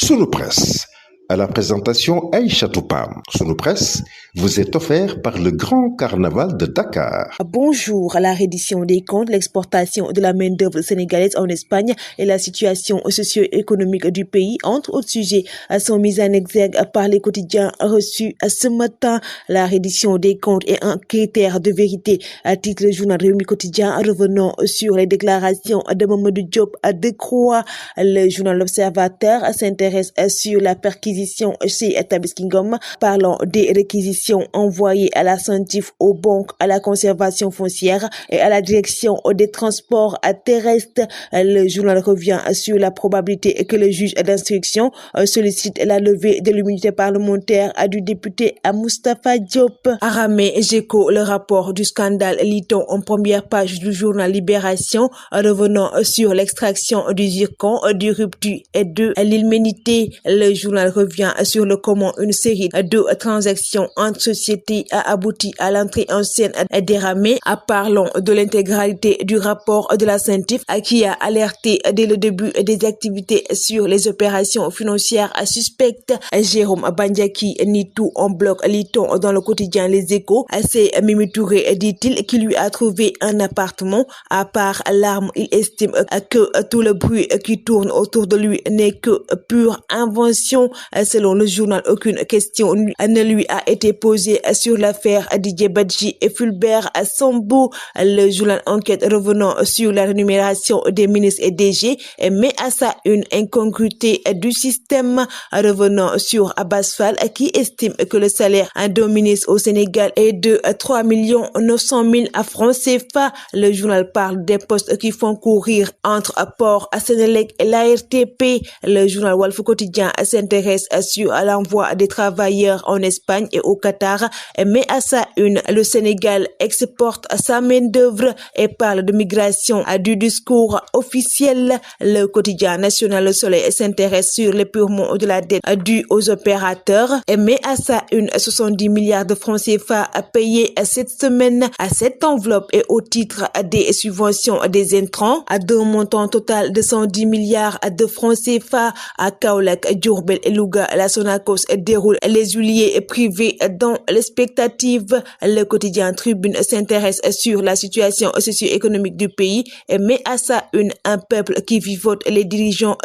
Sunu Presse, à la présentation Aïcha Toupam. Sunu Presse vous est offert par le Grand Carnaval de Dakar. Bonjour. La reddition des comptes, l'exportation de la main-d'œuvre sénégalaise en Espagne et la situation socio-économique du pays, entre autres sujets, sont mis en exergue par les quotidiens reçus ce matin. La reddition des comptes est un critère de vérité, titre le journal Rewmi Quotidien, revenant sur les déclarations de Mamadou Diop Decroix. Le journal L'Observateur s'intéresse sur la perquisition chez Tabaski Ngom, parlant des réquisitions envoyées à la CENTIF, aux banques, à la conservation foncière et à la direction des transports terrestres. Le journal revient sur la probabilité que le juge d'instruction sollicite la levée de l'immunité parlementaire du député Moustapha Diop. Aramé Géco, le rapport du scandale, lit-on en première page du journal Libération, revenant sur l'extraction du zircon, du rupture et de l'ilménité. Le journal revient sur le comment une série de transactions entre sociétés a abouti à l'entrée en scène d'Aramé. Parlons de l'intégralité du rapport de la CENTIF qui a alerté dès le début des activités sur les opérations financières suspectes. Jérôme Bandiaki nie tout en bloc, lit-on dans le quotidien Les Échos. C'est Mimi Touré, dit-il, qui lui a trouvé un appartement. À part l'arme, il estime que tout le bruit qui tourne autour de lui n'est que pure invention. Selon le journal, aucune question ne lui a été posée sur l'affaire Didier Badji et Fulbert Sambou. Le journal Enquête, revenant sur la rémunération des ministres et DG, met à ça une incongruité du système, revenant sur Abbas Fall qui estime que le salaire d'un ministre au Sénégal est de 3 900 000 francs CFA. Le journal parle des postes qui font courir entre Port Sénélec et l'ARTP. Le journal Walf Quotidien s'intéresse sur l'envoi des travailleurs en Espagne et au Qatar, mais à sa une, le Sénégal exporte sa main-d'œuvre et parle de migration du discours officiel. Le quotidien national Le Soleil s'intéresse sur l'épurement de la dette due aux opérateurs, mais à sa une, 70 milliards de francs CFA payés cette semaine à cette enveloppe et au titre des subventions des intrants, d'un montant total de 110 milliards de francs CFA. À Kaolack, Diourbel et Louga, la Sonacos déroule les huiliers privés dans l'expectative. Le quotidien Tribune s'intéresse sur la situation socio-économique du pays, mais à sa une, un peuple qui vivote, les dirigeants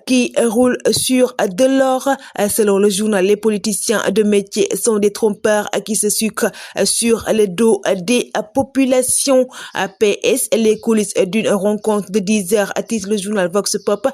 qui roulent sur de l'or. Selon le journal, les politiciens de métier sont des trompeurs qui se sucrent sur le dos des populations. PS, les coulisses d'une rencontre de 10 heures, titre le journal Vox Pop,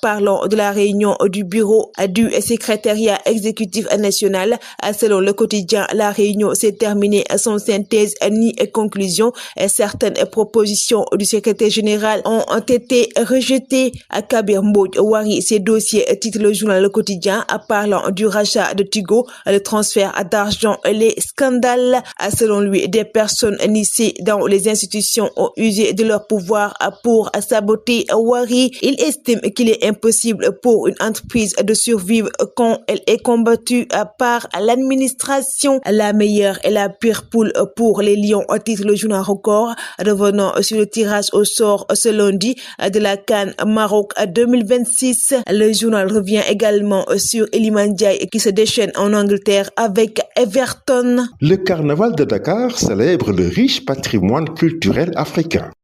parlant de la réunion du bureau du secrétariat exécutif national. Selon le quotidien, la réunion s'est terminée sans synthèse ni conclusion. Certaines propositions du secrétaire général ont été rejetées. Kabir Mbodj Wari ses dossiers, titre le journal Le Quotidien, parlant du rachat de Tigo, le transfert d'argent, les scandales. Selon lui, des personnes initiées dans les institutions ont usé de leur pouvoir pour saboter Wari. Il estime qu'il est impossible pour une entreprise de survivre quand elle est combattue par l'administration. La meilleure et la pire poule pour les Lions, titre le journal Record, revenant sur le tirage au sort ce lundi de la CAN Maroc 2026. Le journal revient également sur Iliman Ndiaye qui se déchaîne en Angleterre avec Everton. Le Carnaval de Dakar célèbre le riche patrimoine culturel africain.